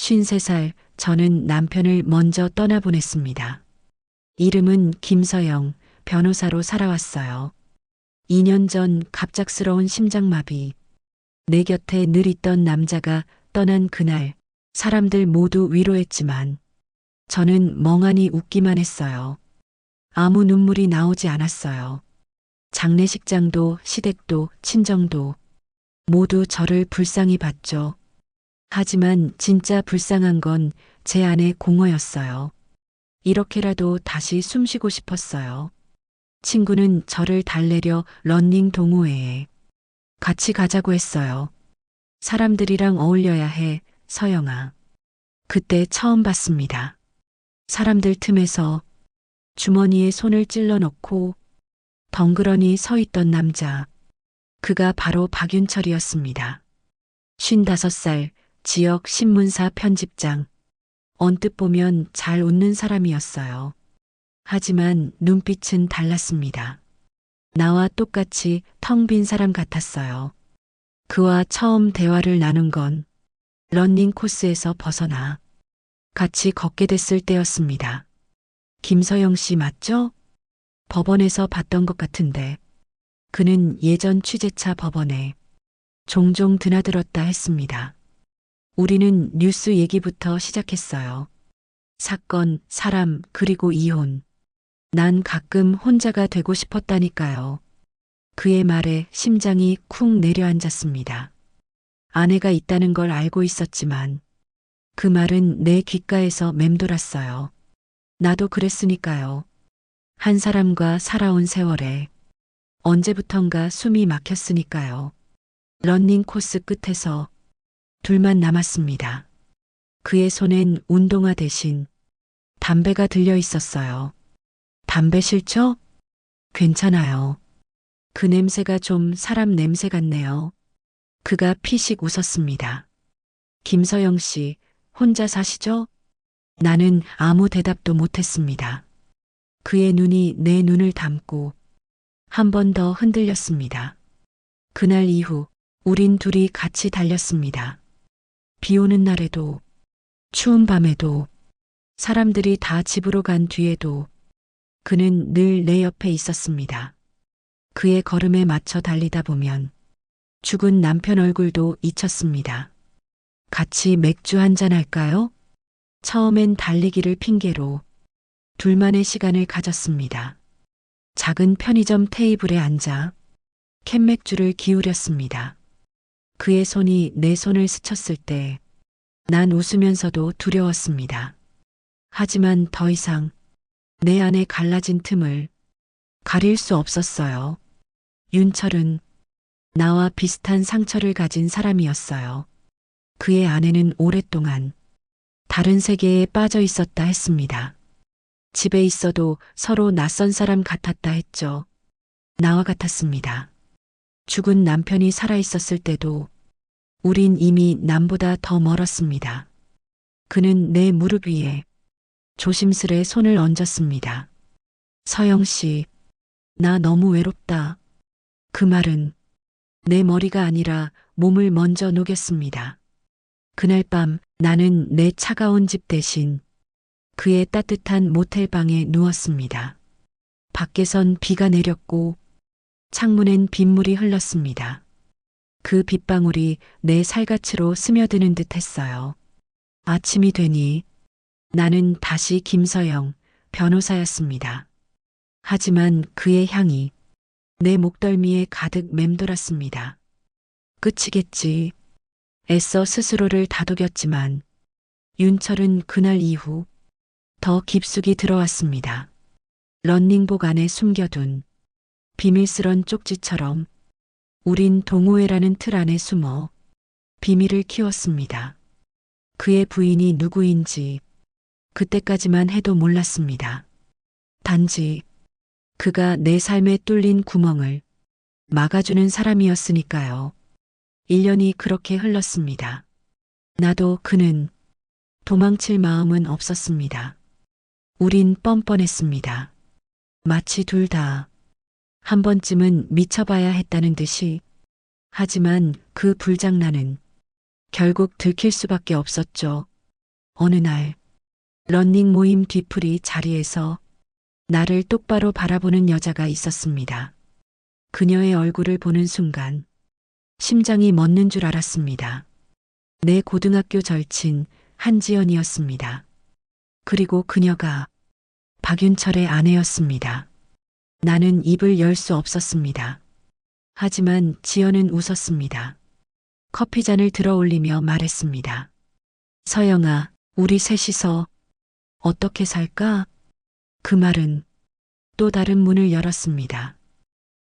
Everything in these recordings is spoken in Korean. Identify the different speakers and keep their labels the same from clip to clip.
Speaker 1: 53살 저는 남편을 먼저 떠나보냈습니다. 이름은 김서영, 변호사로 살아왔어요. 2년 전 갑작스러운 심장마비, 내 곁에 늘 있던 남자가 떠난 그날, 사람들 모두 위로했지만 저는 멍하니 웃기만 했어요. 아무 눈물이 나오지 않았어요. 장례식장도 시댁도 친정도 모두 저를 불쌍히 봤죠. 하지만 진짜 불쌍한 건 제 안의 공허였어요. 이렇게라도 다시 숨쉬고 싶었어요. 친구는 저를 달래려 러닝 동호회에 같이 가자고 했어요. 사람들이랑 어울려야 해, 서영아. 그때 처음 봤습니다. 사람들 틈에서 주머니에 손을 찔러 넣고 덩그러니 서 있던 남자. 그가 바로 박윤철이었습니다. 55살 지역 신문사 편집장. 언뜻 보면 잘 웃는 사람이었어요. 하지만 눈빛은 달랐습니다. 나와 똑같이 텅 빈 사람 같았어요. 그와 처음 대화를 나눈 건 러닝 코스에서 벗어나 같이 걷게 됐을 때였습니다. 김서영 씨 맞죠? 법원에서 봤던 것 같은데. 그는 예전 취재차 법원에 종종 드나들었다 했습니다. 우리는 뉴스 얘기부터 시작했어요. 사건, 사람, 그리고 이혼. 난 가끔 혼자가 되고 싶었다니까요. 그의 말에 심장이 쿵 내려앉았습니다. 아내가 있다는 걸 알고 있었지만 그 말은 내 귓가에서 맴돌았어요. 나도 그랬으니까요. 한 사람과 살아온 세월에 언제부턴가 숨이 막혔으니까요. 러닝 코스 끝에서 둘만 남았습니다. 그의 손엔 운동화 대신 담배가 들려 있었어요. 담배 싫죠? 괜찮아요. 그 냄새가 좀 사람 냄새 같네요. 그가 피식 웃었습니다. 김서영 씨, 혼자 사시죠? 나는 아무 대답도 못했습니다. 그의 눈이 내 눈을 담고 한 번 더 흔들렸습니다. 그날 이후 우린 둘이 같이 달렸습니다. 비 오는 날에도, 추운 밤에도, 사람들이 다 집으로 간 뒤에도 그는 늘 내 옆에 있었습니다. 그의 걸음에 맞춰 달리다 보면 죽은 남편 얼굴도 잊혔습니다. 같이 맥주 한잔 할까요? 처음엔 달리기를 핑계로 둘만의 시간을 가졌습니다. 작은 편의점 테이블에 앉아 캔맥주를 기울였습니다. 그의 손이 내 손을 스쳤을 때 난 웃으면서도 두려웠습니다. 하지만 더 이상 내 안에 갈라진 틈을 가릴 수 없었어요. 윤철은 나와 비슷한 상처를 가진 사람이었어요. 그의 아내는 오랫동안 다른 세계에 빠져 있었다 했습니다. 집에 있어도 서로 낯선 사람 같았다 했죠. 나와 같았습니다. 죽은 남편이 살아있었을 때도 우린 이미 남보다 더 멀었습니다. 그는 내 무릎 위에 조심스레 손을 얹었습니다. 서영 씨, 나 너무 외롭다. 그 말은 내 머리가 아니라 몸을 먼저 녹였습니다. 그날 밤 나는 내 차가운 집 대신 그의 따뜻한 모텔방에 누웠습니다. 밖에선 비가 내렸고 창문엔 빗물이 흘렀습니다. 그 빗방울이 내 살갗으로 스며드는 듯 했어요. 아침이 되니 나는 다시 김서영 변호사였습니다. 하지만 그의 향이 내 목덜미에 가득 맴돌았습니다. 끝이겠지. 애써 스스로를 다독였지만 윤철은 그날 이후 더 깊숙이 들어왔습니다. 런닝복 안에 숨겨둔 비밀스런 쪽지처럼 우린 동호회라는 틀 안에 숨어 비밀을 키웠습니다. 그의 부인이 누구인지 그때까지만 해도 몰랐습니다. 단지 그가 내 삶에 뚫린 구멍을 막아주는 사람이었으니까요. 1년이 그렇게 흘렀습니다. 나도 그는 도망칠 마음은 없었습니다. 우린 뻔뻔했습니다. 마치 둘 다 한 번쯤은 미쳐봐야 했다는 듯이. 하지만 그 불장난은 결국 들킬 수밖에 없었죠. 어느 날 런닝 모임 뒤풀이 자리에서 나를 똑바로 바라보는 여자가 있었습니다. 그녀의 얼굴을 보는 순간 심장이 멎는 줄 알았습니다. 내 고등학교 절친 한지연이었습니다. 그리고 그녀가 박윤철의 아내였습니다. 나는 입을 열 수 없었습니다. 하지만 지연은 웃었습니다. 커피잔을 들어 올리며 말했습니다. 서영아, 우리 셋이서 어떻게 살까? 그 말은 또 다른 문을 열었습니다.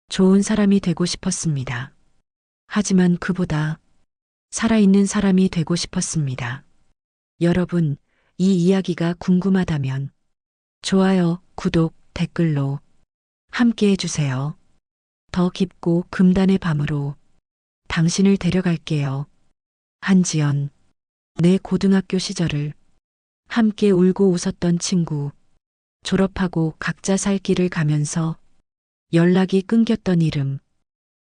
Speaker 1: 좋은 사람이 되고 싶었습니다. 하지만 그보다 살아있는 사람이 되고 싶었습니다. 여러분, 이 이야기가 궁금하다면 좋아요, 구독, 댓글로 함께 해주세요. 더 깊고 금단의 밤으로 당신을 데려갈게요. 한지연, 내 고등학교 시절을 함께 울고 웃었던 친구, 졸업하고 각자 살 길을 가면서 연락이 끊겼던 이름,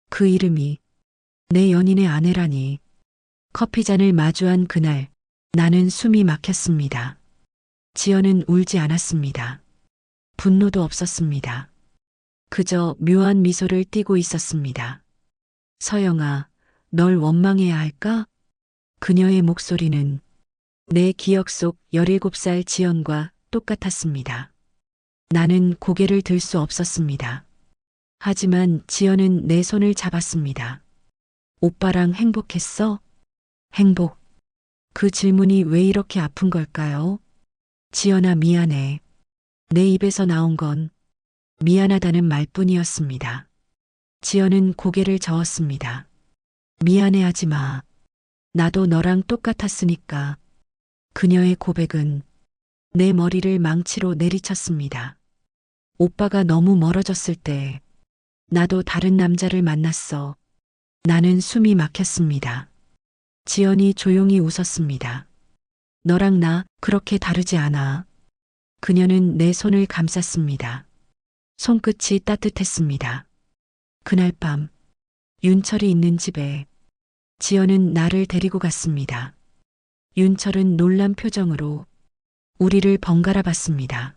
Speaker 1: 그 이름이 내 연인의 아내라니. 커피잔을 마주한 그날 나는 숨이 막혔습니다. 지연은 울지 않았습니다. 분노도 없었습니다. 그저 묘한 미소를 띠고 있었습니다. 서영아, 널 원망해야 할까? 그녀의 목소리는 내 기억 속 17살 지연과 똑같았습니다. 나는 고개를 들 수 없었습니다. 하지만 지연은 내 손을 잡았습니다. 오빠랑 행복했어? 행복. 그 질문이 왜 이렇게 아픈 걸까요? 지연아, 미안해. 내 입에서 나온 건 미안하다는 말뿐이었습니다. 지연은 고개를 저었습니다. 미안해하지 마. 나도 너랑 똑같았으니까. 그녀의 고백은 내 머리를 망치로 내리쳤습니다. 오빠가 너무 멀어졌을 때 나도 다른 남자를 만났어. 나는 숨이 막혔습니다. 지연이 조용히 웃었습니다. 너랑 나 그렇게 다르지 않아. 그녀는 내 손을 감쌌습니다. 손끝이 따뜻했습니다. 그날 밤 윤철이 있는 집에 지연은 나를 데리고 갔습니다. 윤철은 놀란 표정으로 우리를 번갈아 봤습니다.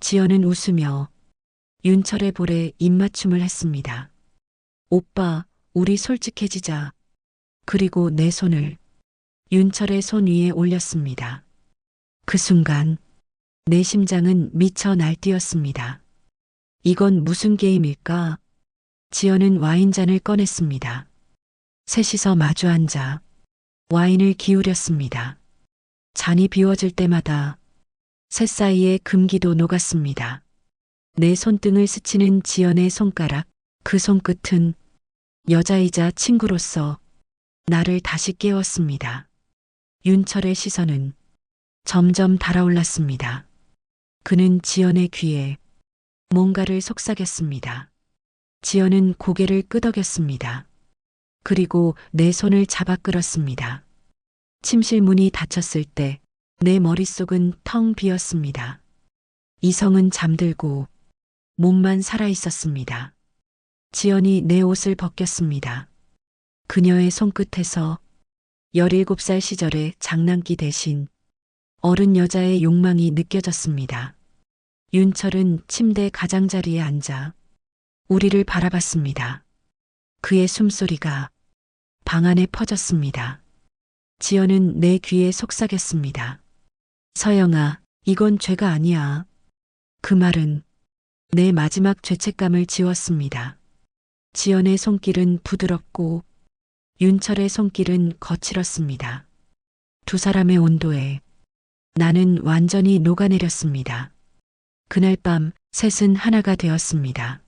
Speaker 1: 지연은 웃으며 윤철의 볼에 입맞춤을 했습니다. 오빠, 우리 솔직해지자. 그리고 내 손을 윤철의 손 위에 올렸습니다. 그 순간 내 심장은 미쳐 날뛰었습니다. 이건 무슨 게임일까? 지연은 와인잔을 꺼냈습니다. 셋이서 마주 앉아 와인을 기울였습니다. 잔이 비워질 때마다 셋 사이에 금기도 녹았습니다. 내 손등을 스치는 지연의 손가락, 그 손끝은 여자이자 친구로서 나를 다시 깨웠습니다. 윤철의 시선은 점점 달아올랐습니다. 그는 지연의 귀에 뭔가를 속삭였습니다. 지연은 고개를 끄덕였습니다. 그리고 내 손을 잡아 끌었습니다. 침실 문이 닫혔을 때 내 머릿속은 텅 비었습니다. 이성은 잠들고 몸만 살아 있었습니다. 지연이 내 옷을 벗겼습니다. 그녀의 손끝에서 17살 시절의 장난기 대신 어른 여자의 욕망이 느껴졌습니다. 윤철은 침대 가장자리에 앉아 우리를 바라봤습니다. 그의 숨소리가 방 안에 퍼졌습니다. 지연은 내 귀에 속삭였습니다. 서영아, 이건 죄가 아니야. 그 말은 내 마지막 죄책감을 지웠습니다. 지연의 손길은 부드럽고 윤철의 손길은 거칠었습니다. 두 사람의 온도에 나는 완전히 녹아내렸습니다. 그날 밤 셋은 하나가 되었습니다.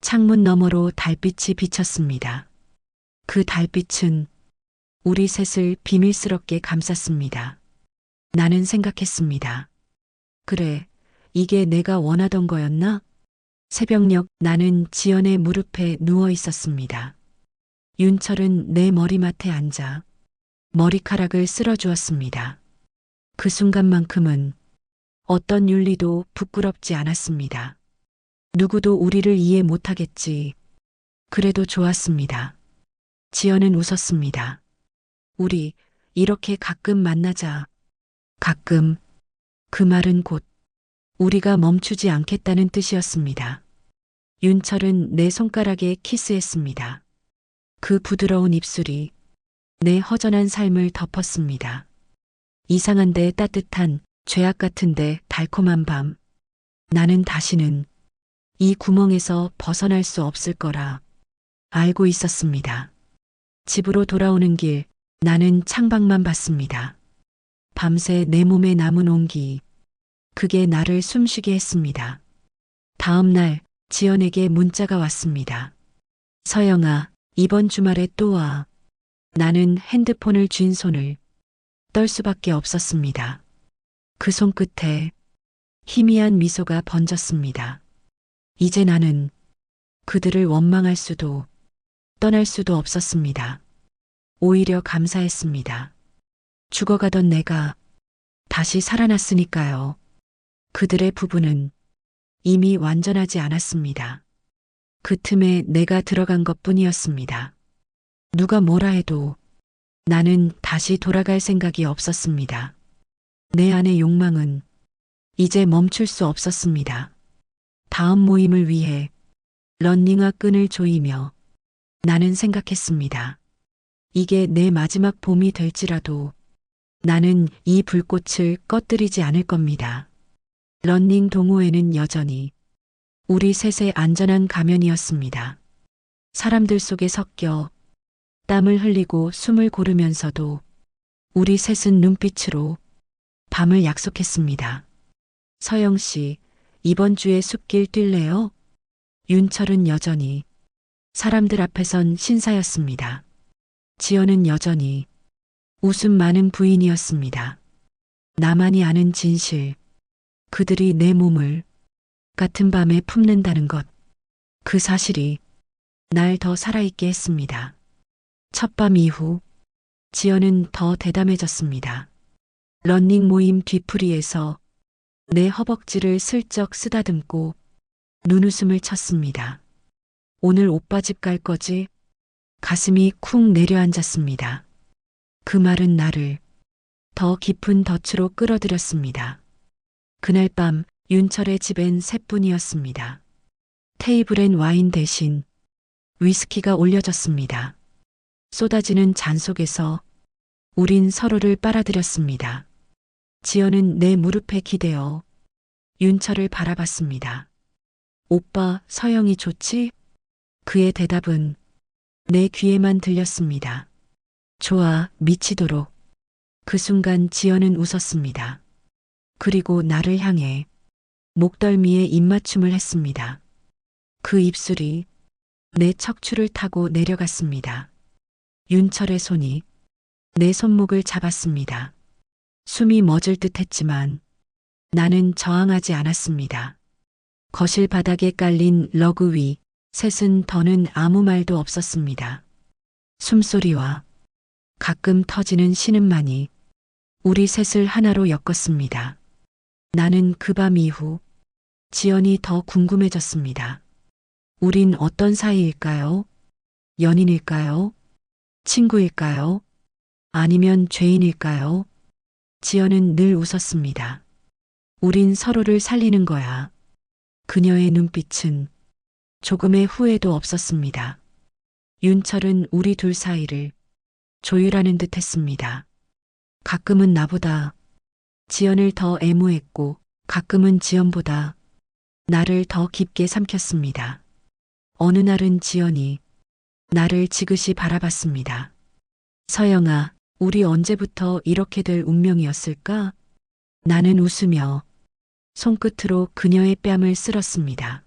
Speaker 1: 창문 너머로 달빛이 비쳤습니다. 그 달빛은 우리 셋을 비밀스럽게 감쌌습니다. 나는 생각했습니다. 그래, 이게 내가 원하던 거였나? 새벽녘 나는 지연의 무릎에 누워 있었습니다. 윤철은 내 머리맡에 앉아 머리카락을 쓸어주었습니다. 그 순간만큼은 어떤 윤리도 부끄럽지 않았습니다. 누구도 우리를 이해 못하겠지. 그래도 좋았습니다. 지연은 웃었습니다. 우리 이렇게 가끔 만나자. 가끔 그 말은 곧 우리가 멈추지 않겠다는 뜻이었습니다. 윤철은 내 손가락에 키스했습니다. 그 부드러운 입술이 내 허전한 삶을 덮었습니다. 이상한데 따뜻한, 죄악 같은데 달콤한 밤. 나는 다시는 이 구멍에서 벗어날 수 없을 거라 알고 있었습니다. 집으로 돌아오는 길, 나는 창밖만 봤습니다. 밤새 내 몸에 남은 온기, 그게 나를 숨쉬게 했습니다. 다음 날 지연에게 문자가 왔습니다. 서영아, 이번 주말에 또 와. 나는 핸드폰을 쥔 손을 떨 수밖에 없었습니다. 그 손끝에 희미한 미소가 번졌습니다. 이제 나는 그들을 원망할 수도 떠날 수도 없었습니다. 오히려 감사했습니다. 죽어가던 내가 다시 살아났으니까요. 그들의 부부는 이미 완전하지 않았습니다. 그 틈에 내가 들어간 것뿐이었습니다. 누가 뭐라 해도 나는 다시 돌아갈 생각이 없었습니다. 내 안의 욕망은 이제 멈출 수 없었습니다. 다음 모임을 위해 런닝화 끈을 조이며 나는 생각했습니다. 이게 내 마지막 봄이 될지라도 나는 이 불꽃을 꺼뜨리지 않을 겁니다. 런닝 동호회는 여전히 우리 셋의 안전한 가면이었습니다. 사람들 속에 섞여 땀을 흘리고 숨을 고르면서도 우리 셋은 눈빛으로 밤을 약속했습니다. 서영 씨, 이번 주에 숲길 뛸래요? 윤철은 여전히 사람들 앞에선 신사였습니다. 지연은 여전히 웃음 많은 부인이었습니다. 나만이 아는 진실, 그들이 내 몸을 같은 밤에 품는다는 것, 그 사실이 날 더 살아있게 했습니다. 첫밤 이후 지연은 더 대담해졌습니다. 런닝 모임 뒤풀이에서 내 허벅지를 슬쩍 쓰다듬고 눈웃음을 쳤습니다. 오늘 오빠 집 갈 거지? 가슴이 쿵 내려앉았습니다. 그 말은 나를 더 깊은 덫으로 끌어들였습니다. 그날 밤 윤철의 집엔 셋뿐이었습니다. 테이블엔 와인 대신 위스키가 올려졌습니다. 쏟아지는 잔 속에서 우린 서로를 빨아들였습니다. 지연은 내 무릎에 기대어 윤철을 바라봤습니다. 오빠, 서영이 좋지? 그의 대답은 내 귀에만 들렸습니다. 좋아, 미치도록. 그 순간 지연은 웃었습니다. 그리고 나를 향해 목덜미에 입맞춤을 했습니다. 그 입술이 내 척추를 타고 내려갔습니다. 윤철의 손이 내 손목을 잡았습니다. 숨이 멎을 듯 했지만 나는 저항하지 않았습니다. 거실 바닥에 깔린 러그 위, 셋은 더는 아무 말도 없었습니다. 숨소리와 가끔 터지는 신음만이 우리 셋을 하나로 엮었습니다. 나는 그 밤 이후 지연이 더 궁금해졌습니다. 우린 어떤 사이일까요? 연인일까요? 친구일까요? 아니면 죄인일까요? 지연은 늘 웃었습니다. 우린 서로를 살리는 거야. 그녀의 눈빛은 조금의 후회도 없었습니다. 윤철은 우리 둘 사이를 조율하는 듯 했습니다. 가끔은 나보다 지연을 더 애무했고 가끔은 지연보다 나를 더 깊게 삼켰습니다. 어느 날은 지연이 나를 지그시 바라봤습니다. 서영아, 우리 언제부터 이렇게 될 운명이었을까? 나는 웃으며 손끝으로 그녀의 뺨을 쓸었습니다.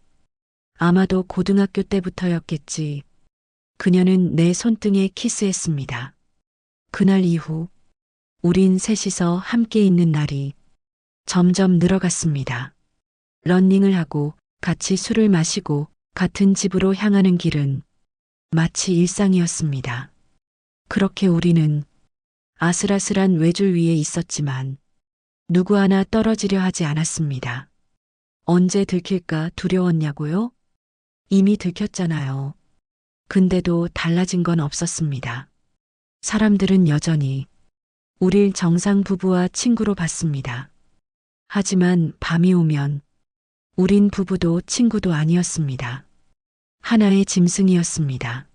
Speaker 1: 아마도 고등학교 때부터였겠지. 그녀는 내 손등에 키스했습니다. 그날 이후 우린 셋이서 함께 있는 날이 점점 늘어갔습니다. 런닝을 하고 같이 술을 마시고 같은 집으로 향하는 길은 마치 일상이었습니다. 그렇게 우리는 아슬아슬한 외줄 위에 있었지만 누구 하나 떨어지려 하지 않았습니다. 언제 들킬까 두려웠냐고요? 이미 들켰잖아요. 근데도 달라진 건 없었습니다. 사람들은 여전히 우릴 정상 부부와 친구로 봤습니다. 하지만 밤이 오면 우린 부부도 친구도 아니었습니다. 하나의 짐승이었습니다.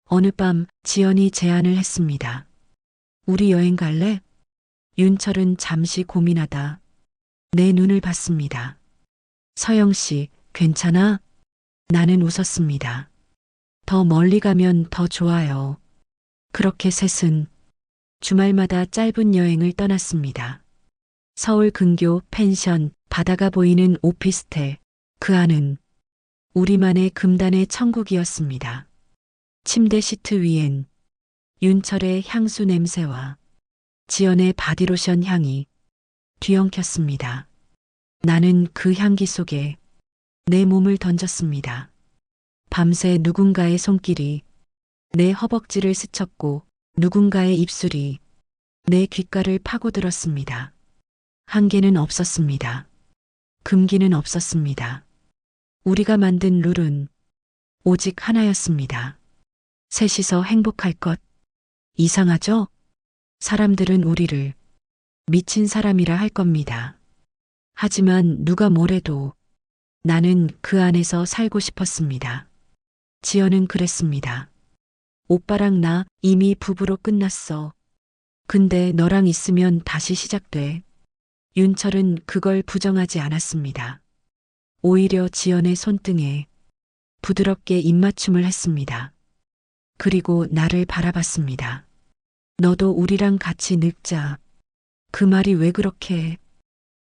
Speaker 1: 어느 밤 지연이 제안을 했습니다. 우리 여행 갈래? 윤철은 잠시 고민하다 내 눈을 봤습니다. 서영 씨, 괜찮아? 나는 웃었습니다. 더 멀리 가면 더 좋아요. 그렇게 셋은 주말마다 짧은 여행을 떠났습니다. 서울 근교 펜션, 바다가 보이는 오피스텔, 그 안은 우리만의 금단의 천국이었습니다. 침대 시트 위엔 윤철의 향수 냄새와 지연의 바디로션 향이 뒤엉켰습니다. 나는 그 향기 속에 내 몸을 던졌습니다. 밤새 누군가의 손길이 내 허벅지를 스쳤고 누군가의 입술이 내 귓가를 파고들었습니다. 한계는 없었습니다. 금기는 없었습니다. 우리가 만든 룰은 오직 하나였습니다. 셋이서 행복할 것. 이상하죠? 사람들은 우리를 미친 사람이라 할 겁니다. 하지만 누가 뭐래도 나는 그 안에서 살고 싶었습니다. 지연은 그랬습니다. 오빠랑 나 이미 부부로 끝났어. 근데 너랑 있으면 다시 시작돼. 윤철은 그걸 부정하지 않았습니다. 오히려 지연의 손등에 부드럽게 입맞춤을 했습니다. 그리고 나를 바라봤습니다. 너도 우리랑 같이 늙자. 그 말이 왜 그렇게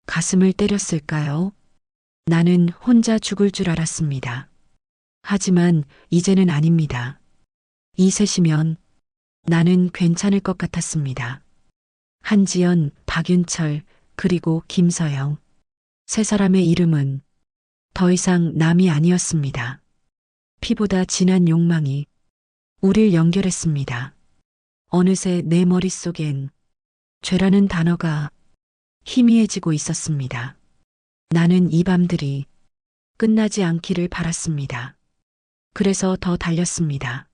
Speaker 1: 가슴을 때렸을까요? 나는 혼자 죽을 줄 알았습니다. 하지만 이제는 아닙니다. 이 셋이면 나는 괜찮을 것 같았습니다. 한지연, 박윤철, 그리고 김서영. 세 사람의 이름은 더 이상 남이 아니었습니다. 피보다 진한 욕망이 우릴 연결했습니다. 어느새 내 머릿속엔 죄라는 단어가 희미해지고 있었습니다. 나는 이 밤들이 끝나지 않기를 바랐습니다. 그래서 더 달렸습니다.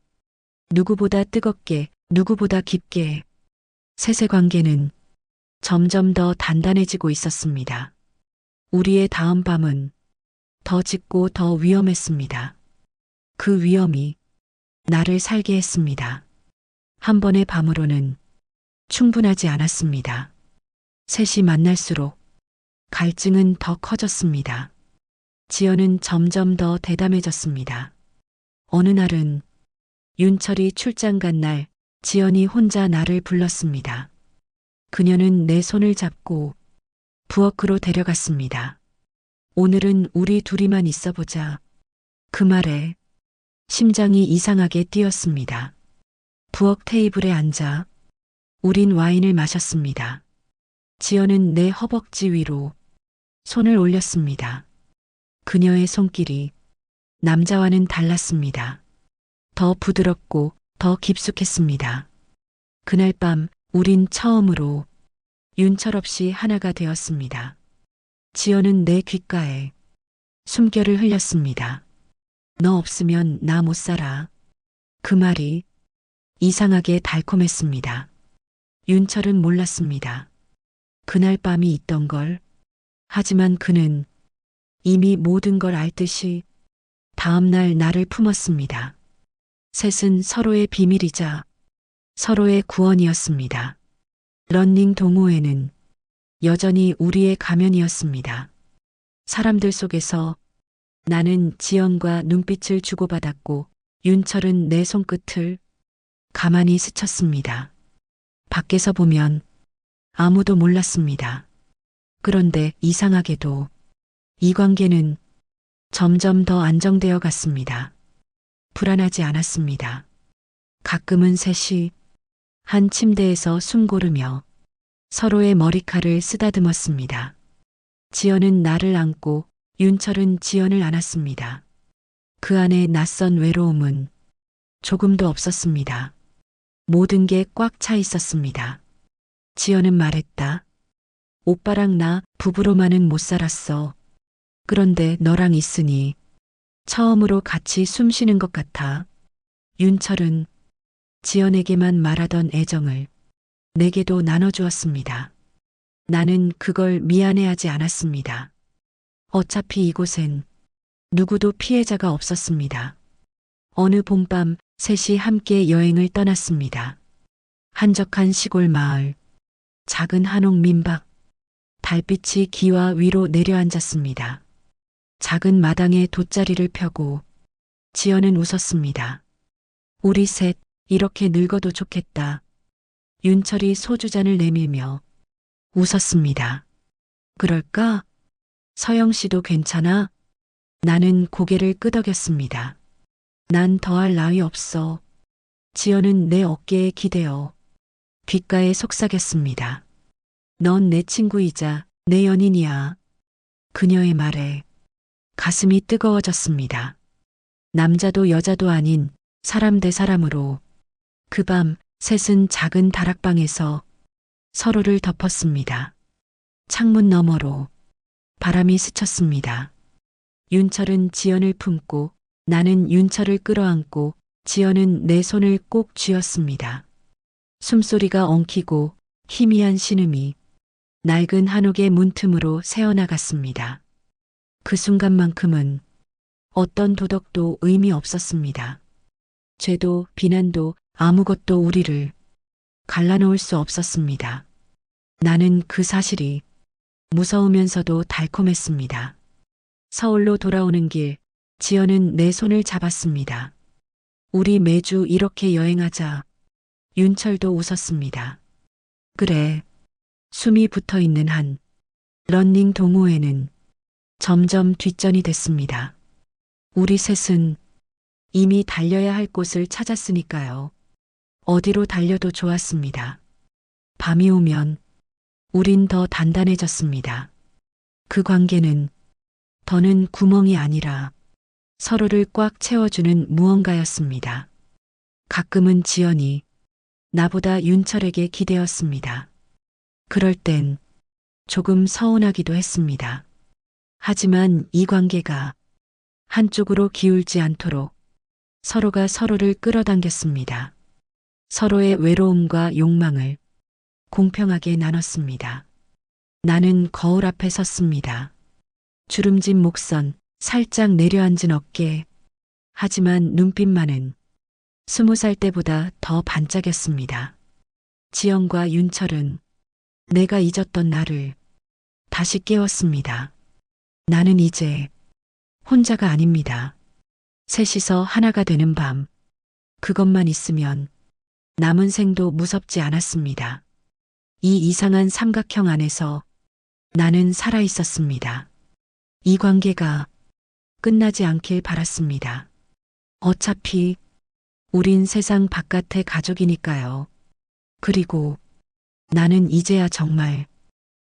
Speaker 1: 누구보다 뜨겁게, 누구보다 깊게. 셋의 관계는 점점 더 단단해지고 있었습니다. 우리의 다음 밤은 더 짙고 더 위험했습니다. 그 위험이 나를 살게 했습니다. 한 번의 밤으로는 충분하지 않았습니다. 셋이 만날수록 갈증은 더 커졌습니다. 지연은 점점 더 대담해졌습니다. 어느 날은 윤철이 출장 간 날 지연이 혼자 나를 불렀습니다. 그녀는 내 손을 잡고 부엌으로 데려갔습니다. 오늘은 우리 둘이만 있어보자. 그 말에 심장이 이상하게 뛰었습니다. 부엌 테이블에 앉아 우린 와인을 마셨습니다. 지연은 내 허벅지 위로 손을 올렸습니다. 그녀의 손길이 남자와는 달랐습니다. 더 부드럽고 더 깊숙했습니다. 그날 밤 우린 처음으로 윤철 없이 하나가 되었습니다. 지연은 내 귓가에 숨결을 흘렸습니다. 너 없으면 나 못 살아. 그 말이 이상하게 달콤했습니다. 윤철은 몰랐습니다. 그날 밤이 있던 걸. 하지만 그는 이미 모든 걸 알듯이 다음날 나를 품었습니다. 셋은 서로의 비밀이자 서로의 구원이었습니다. 런닝 동호회는 여전히 우리의 가면이었습니다. 사람들 속에서 나는 지연과 눈빛을 주고받았고 윤철은 내 손끝을 가만히 스쳤습니다. 밖에서 보면 아무도 몰랐습니다. 그런데 이상하게도 이 관계는 점점 더 안정되어 갔습니다. 불안하지 않았습니다. 가끔은 셋이 한 침대에서 숨 고르며 서로의 머리칼을 쓰다듬었습니다. 지연은 나를 안고 윤철은 지연을 안았습니다. 그 안에 낯선 외로움은 조금도 없었습니다. 모든 게 꽉 차 있었습니다. 지연은 말했다. 오빠랑 나 부부로만은 못 살았어. 그런데 너랑 있으니 처음으로 같이 숨 쉬는 것 같아. 윤철은 지연에게만 말하던 애정을 내게도 나눠주었습니다. 나는 그걸 미안해하지 않았습니다. 어차피 이곳엔 누구도 피해자가 없었습니다. 어느 봄밤 셋이 함께 여행을 떠났습니다. 한적한 시골 마을, 작은 한옥 민박, 달빛이 기와 위로 내려앉았습니다. 작은 마당에 돗자리를 펴고 지연은 웃었습니다. 우리 셋 이렇게 늙어도 좋겠다. 윤철이 소주잔을 내밀며 웃었습니다. 그럴까? 서영 씨도 괜찮아? 나는 고개를 끄덕였습니다. 난 더할 나위 없어. 지연은 내 어깨에 기대어 귓가에 속삭였습니다. 넌 내 친구이자 내 연인이야. 그녀의 말에 가슴이 뜨거워졌습니다. 남자도 여자도 아닌 사람 대 사람으로 그 밤 셋은 작은 다락방에서 서로를 덮었습니다. 창문 너머로 바람이 스쳤습니다. 윤철은 지연을 품고 나는 윤철을 끌어안고 지연은 내 손을 꼭 쥐었습니다. 숨소리가 엉키고 희미한 신음이 낡은 한옥의 문틈으로 새어나갔습니다. 그 순간만큼은 어떤 도덕도 의미 없었습니다. 죄도 비난도 아무것도 우리를 갈라놓을 수 없었습니다. 나는 그 사실이 무서우면서도 달콤했습니다. 서울로 돌아오는 길, 지연은 내 손을 잡았습니다. 우리 매주 이렇게 여행하자. 윤철도 웃었습니다. 그래. 숨이 붙어 있는 한 러닝 동호회는 점점 뒷전이 됐습니다. 우리 셋은 이미 달려야 할 곳을 찾았으니까요. 어디로 달려도 좋았습니다. 밤이 오면 우린 더 단단해졌습니다. 그 관계는 더는 구멍이 아니라 서로를 꽉 채워주는 무언가였습니다. 가끔은 지연이 나보다 윤철에게 기대었습니다. 그럴 땐 조금 서운하기도 했습니다. 하지만 이 관계가 한쪽으로 기울지 않도록 서로가 서로를 끌어당겼습니다. 서로의 외로움과 욕망을 공평하게 나눴습니다. 나는 거울 앞에 섰습니다. 주름진 목선, 살짝 내려앉은 어깨. 하지만 눈빛만은 20살 때보다 더 반짝였습니다. 지연과 윤철은 내가 잊었던 나를 다시 깨웠습니다. 나는 이제 혼자가 아닙니다. 셋이서 하나가 되는 밤, 그것만 있으면 남은 생도 무섭지 않았습니다. 이 이상한 삼각형 안에서 나는 살아 있었습니다. 이 관계가 끝나지 않길 바랐습니다. 어차피 우린 세상 바깥의 가족이니까요. 그리고 나는 이제야 정말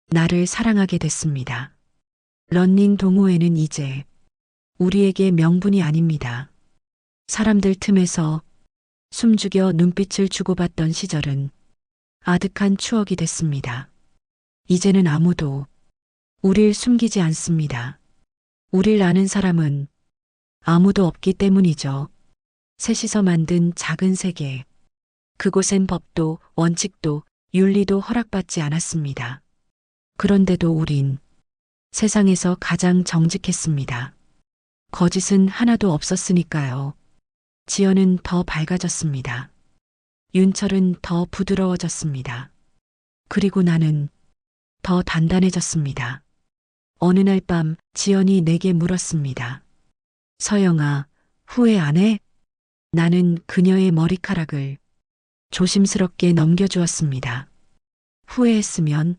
Speaker 1: 나를 사랑하게 됐습니다. 러닝 동호회는 이제 우리에게 명분이 아닙니다. 사람들 틈에서 숨죽여 눈빛을 주고받던 시절은 아득한 추억이 됐습니다. 이제는 아무도 우릴 숨기지 않습니다. 우릴 아는 사람은 아무도 없기 때문이죠. 셋이서 만든 작은 세계. 그곳엔 법도 원칙도 윤리도 허락받지 않았습니다. 그런데도 우린 세상에서 가장 정직했습니다. 거짓은 하나도 없었으니까요. 지연은 더 밝아졌습니다. 윤철은 더 부드러워졌습니다. 그리고 나는 더 단단해졌습니다. 어느 날 밤 지연이 내게 물었습니다. 서영아, 후회 안 해? 나는 그녀의 머리카락을 조심스럽게 넘겨주었습니다. 후회했으면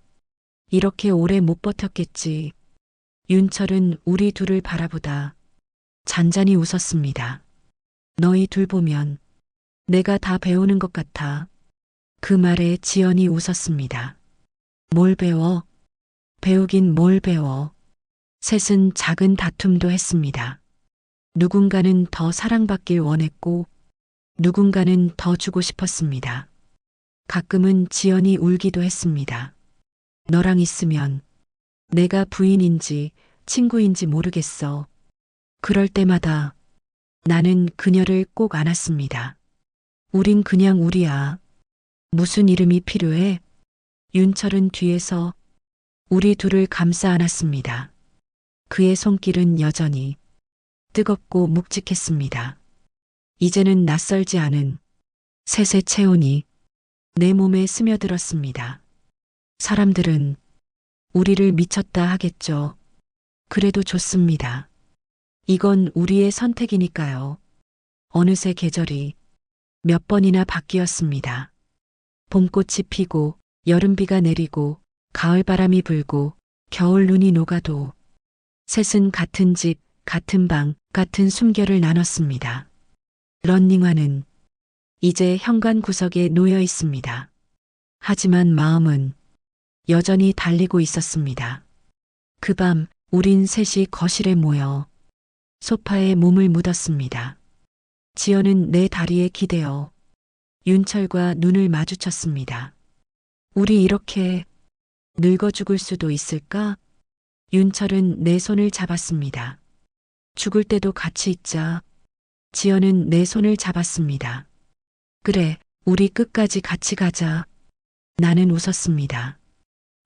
Speaker 1: 이렇게 오래 못 버텼겠지. 윤철은 우리 둘을 바라보다 잔잔히 웃었습니다. 너희 둘 보면 내가 다 배우는 것 같아. 그 말에 지연이 웃었습니다. 뭘 배워? 배우긴 뭘 배워. 셋은 작은 다툼도 했습니다. 누군가는 더 사랑받길 원했고 누군가는 더 주고 싶었습니다. 가끔은 지연이 울기도 했습니다. 너랑 있으면 내가 부인인지 친구인지 모르겠어. 그럴 때마다 나는 그녀를 꼭 안았습니다. 우린 그냥 우리야. 무슨 이름이 필요해? 윤철은 뒤에서 우리 둘을 감싸 안았습니다. 그의 손길은 여전히 뜨겁고 묵직했습니다. 이제는 낯설지 않은 셋의 체온이 내 몸에 스며들었습니다. 사람들은 우리를 미쳤다 하겠죠. 그래도 좋습니다. 이건 우리의 선택이니까요. 어느새 계절이 몇 번이나 바뀌었습니다. 봄꽃이 피고 여름비가 내리고 가을바람이 불고 겨울 눈이 녹아도 셋은 같은 집, 같은 방, 같은 숨결을 나눴습니다. 런닝화는 이제 현관 구석에 놓여 있습니다. 하지만 마음은 여전히 달리고 있었습니다. 그 밤 우린 셋이 거실에 모여 소파에 몸을 묻었습니다. 지연은 내 다리에 기대어 윤철과 눈을 마주쳤습니다. 우리 이렇게 늙어 죽을 수도 있을까? 윤철은 내 손을 잡았습니다. 죽을 때도 같이 있자. 지연은 내 손을 잡았습니다. 그래, 우리 끝까지 같이 가자. 나는 웃었습니다.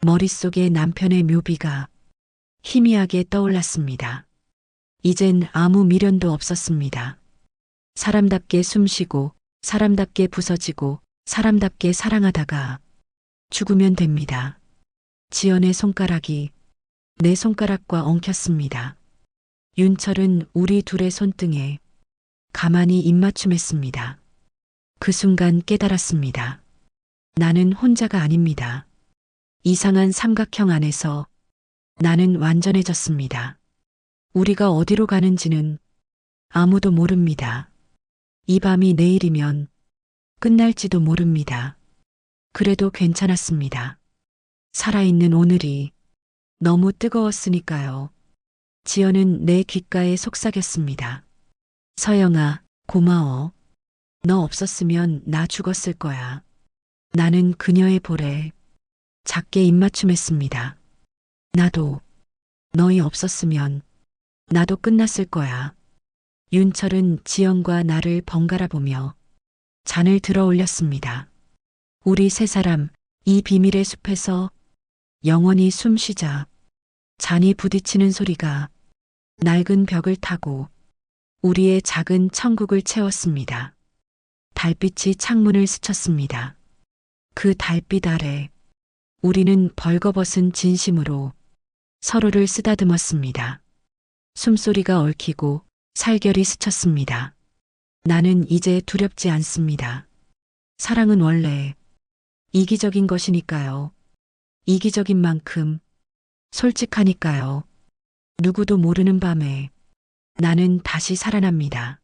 Speaker 1: 머릿속에 남편의 묘비가 희미하게 떠올랐습니다. 이젠 아무 미련도 없었습니다. 사람답게 숨쉬고, 사람답게 부서지고, 사람답게 사랑하다가 죽으면 됩니다. 지연의 손가락이 내 손가락과 엉켰습니다. 윤철은 우리 둘의 손등에 가만히 입맞춤했습니다. 그 순간 깨달았습니다. 나는 혼자가 아닙니다. 이상한 삼각형 안에서 나는 완전해졌습니다. 우리가 어디로 가는지는 아무도 모릅니다. 이 밤이 내일이면 끝날지도 모릅니다. 그래도 괜찮았습니다. 살아있는 오늘이 너무 뜨거웠으니까요. 지연은 내 귓가에 속삭였습니다. 서영아, 고마워. 너 없었으면 나 죽었을 거야. 나는 그녀의 볼에 작게 입맞춤했습니다. 나도 너희 없었으면 나도 끝났을 거야. 윤철은 지연과 나를 번갈아 보며 잔을 들어 올렸습니다. 우리 세 사람 이 비밀의 숲에서 영원히 숨 쉬자. 잔이 부딪히는 소리가 낡은 벽을 타고 우리의 작은 천국을 채웠습니다. 달빛이 창문을 스쳤습니다. 그 달빛 아래 우리는 벌거벗은 진심으로 서로를 쓰다듬었습니다. 숨소리가 얽히고 살결이 스쳤습니다. 나는 이제 두렵지 않습니다. 사랑은 원래 이기적인 것이니까요. 이기적인 만큼 솔직하니까요. 누구도 모르는 밤에 나는 다시 살아납니다.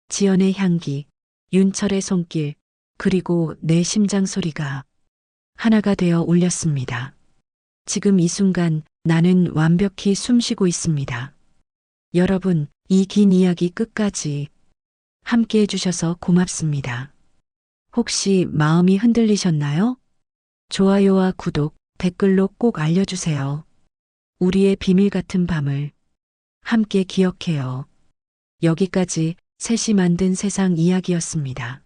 Speaker 1: 지연의 향기, 윤철의 손길, 그리고 내 심장 소리가 하나가 되어 울렸습니다. 지금 이 순간 나는 완벽히 숨쉬고 있습니다. 여러분, 이 긴 이야기 끝까지 함께 해주셔서 고맙습니다. 혹시 마음이 흔들리셨나요? 좋아요와 구독, 댓글로 꼭 알려주세요. 우리의 비밀 같은 밤을 함께 기억해요. 여기까지 셋이 만든 세상 이야기였습니다.